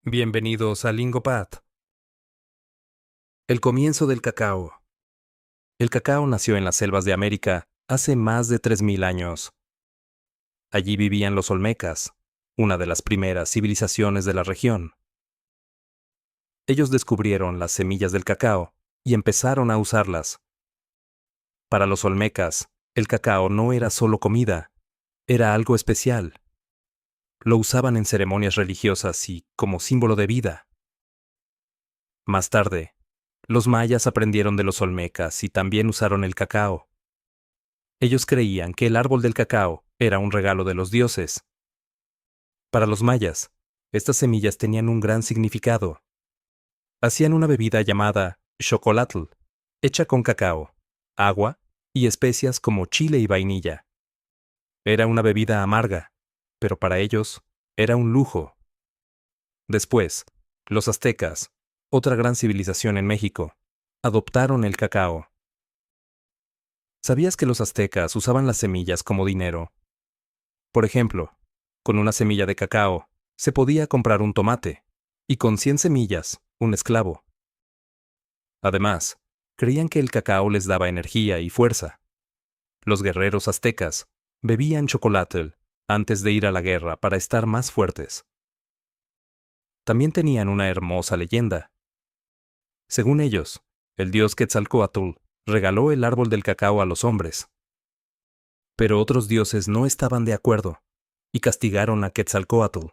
Bienvenidos a Lingopad. El comienzo del cacao. El cacao nació en las selvas de América hace más de 3000 años. Allí vivían los olmecas, una de las primeras civilizaciones de la región. Ellos descubrieron las semillas del cacao y empezaron a usarlas. Para los olmecas, el cacao no era solo comida, era algo especial. Lo usaban en ceremonias religiosas y como símbolo de vida. Más tarde, los mayas aprendieron de los olmecas y también usaron el cacao. Ellos creían que el árbol del cacao era un regalo de los dioses. Para los mayas, estas semillas tenían un gran significado. Hacían una bebida llamada xocolatl, hecha con cacao, agua y especias como chile y vainilla. Era una bebida amarga, pero para ellos era un lujo. Después, los aztecas, otra gran civilización en México, adoptaron el cacao. ¿Sabías que los aztecas usaban las semillas como dinero? Por ejemplo, con una semilla de cacao se podía comprar un tomate, y con 100 semillas, un esclavo. Además, creían que el cacao les daba energía y fuerza. Los guerreros aztecas bebían chocolate antes de ir a la guerra para estar más fuertes. También tenían una hermosa leyenda. Según ellos, el dios Quetzalcóatl regaló el árbol del cacao a los hombres. Pero otros dioses no estaban de acuerdo y castigaron a Quetzalcóatl.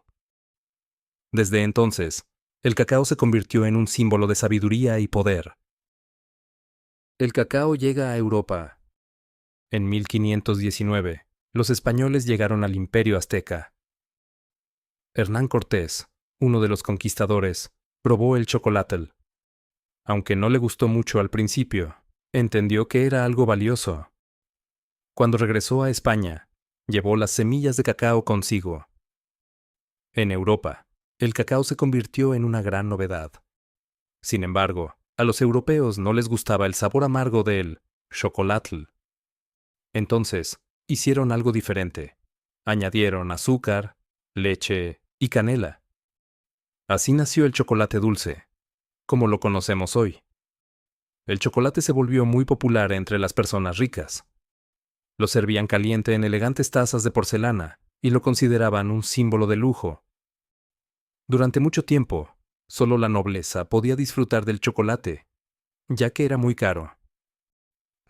Desde entonces, el cacao se convirtió en un símbolo de sabiduría y poder. El cacao llega a Europa. En 1519, los españoles llegaron al Imperio Azteca. Hernán Cortés, uno de los conquistadores, probó el chocolate. Aunque no le gustó mucho al principio, entendió que era algo valioso. Cuando regresó a España, llevó las semillas de cacao consigo. En Europa, el cacao se convirtió en una gran novedad. Sin embargo, a los europeos no les gustaba el sabor amargo del xocolatl. Entonces, hicieron algo diferente. Añadieron azúcar, leche y canela. Así nació el chocolate dulce, como lo conocemos hoy. El chocolate se volvió muy popular entre las personas ricas. Lo servían caliente en elegantes tazas de porcelana y lo consideraban un símbolo de lujo. Durante mucho tiempo, solo la nobleza podía disfrutar del chocolate, ya que era muy caro.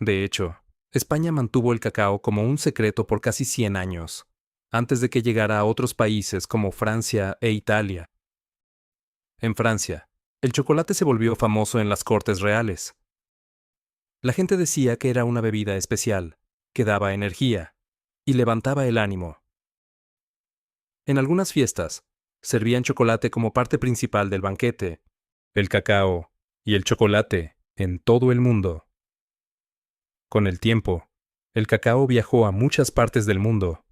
De hecho, España mantuvo el cacao como un secreto por casi 100 años, antes de que llegara a otros países como Francia e Italia. En Francia, el chocolate se volvió famoso en las cortes reales. La gente decía que era una bebida especial, que daba energía y levantaba el ánimo. En algunas fiestas, servían chocolate como parte principal del banquete. El cacao y el chocolate en todo el mundo. Con el tiempo, el cacao viajó a muchas partes del mundo.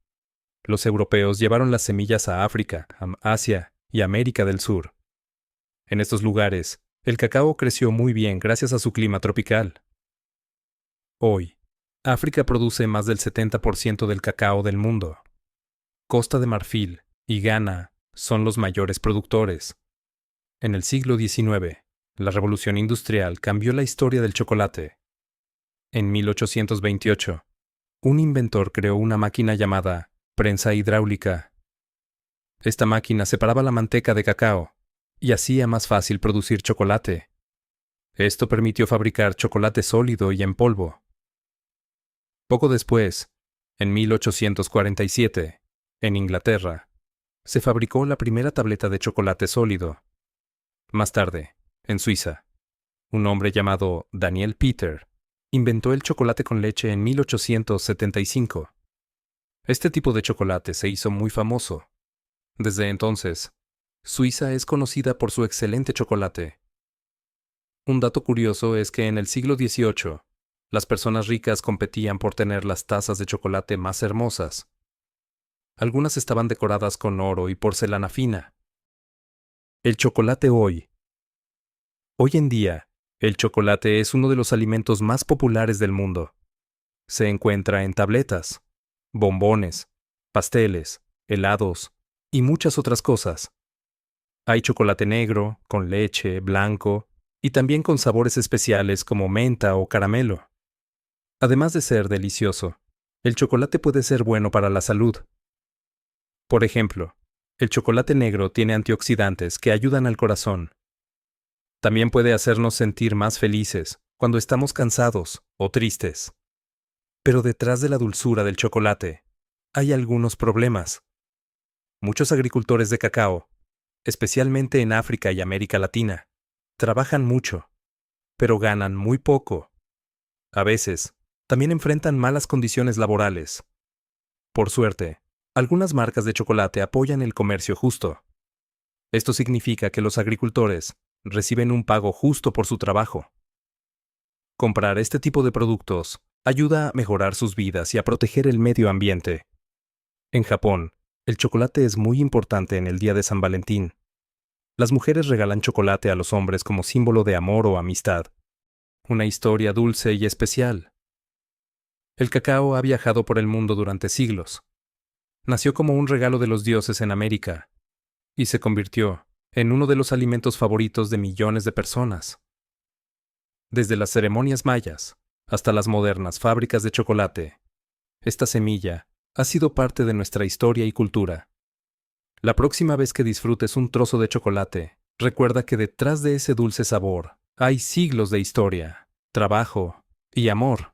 Los europeos llevaron las semillas a África, Asia y América del Sur. En estos lugares, el cacao creció muy bien gracias a su clima tropical. Hoy, África produce más del 70% del cacao del mundo. Costa de Marfil y Ghana son los mayores productores. En el siglo XIX, la revolución industrial cambió la historia del chocolate. En 1828, un inventor creó una máquina llamada prensa hidráulica. Esta máquina separaba la manteca de cacao y hacía más fácil producir chocolate. Esto permitió fabricar chocolate sólido y en polvo. Poco después, en 1847, en Inglaterra, se fabricó la primera tableta de chocolate sólido. Más tarde, en Suiza, un hombre llamado Daniel Peter inventó el chocolate con leche en 1875. Este tipo de chocolate se hizo muy famoso. Desde entonces, Suiza es conocida por su excelente chocolate. Un dato curioso es que en el siglo XVIII, las personas ricas competían por tener las tazas de chocolate más hermosas. Algunas estaban decoradas con oro y porcelana fina. El chocolate hoy. Hoy en día, el chocolate es uno de los alimentos más populares del mundo. Se encuentra en tabletas, bombones, pasteles, helados y muchas otras cosas. Hay chocolate negro, con leche, blanco, y también con sabores especiales como menta o caramelo. Además de ser delicioso, el chocolate puede ser bueno para la salud. Por ejemplo, el chocolate negro tiene antioxidantes que ayudan al corazón. También puede hacernos sentir más felices cuando estamos cansados o tristes. Pero detrás de la dulzura del chocolate, hay algunos problemas. Muchos agricultores de cacao, especialmente en África y América Latina, trabajan mucho, pero ganan muy poco. A veces, también enfrentan malas condiciones laborales. Por suerte, algunas marcas de chocolate apoyan el comercio justo. Esto significa que los agricultores reciben un pago justo por su trabajo. Comprar este tipo de productos ayuda a mejorar sus vidas y a proteger el medio ambiente. En Japón, el chocolate es muy importante en el Día de San Valentín. Las mujeres regalan chocolate a los hombres como símbolo de amor o amistad. Una historia dulce y especial. El cacao ha viajado por el mundo durante siglos. Nació como un regalo de los dioses en América y se convirtió en uno de los alimentos favoritos de millones de personas. Desde las ceremonias mayas hasta las modernas fábricas de chocolate, esta semilla ha sido parte de nuestra historia y cultura. La próxima vez que disfrutes un trozo de chocolate, recuerda que detrás de ese dulce sabor hay siglos de historia, trabajo y amor.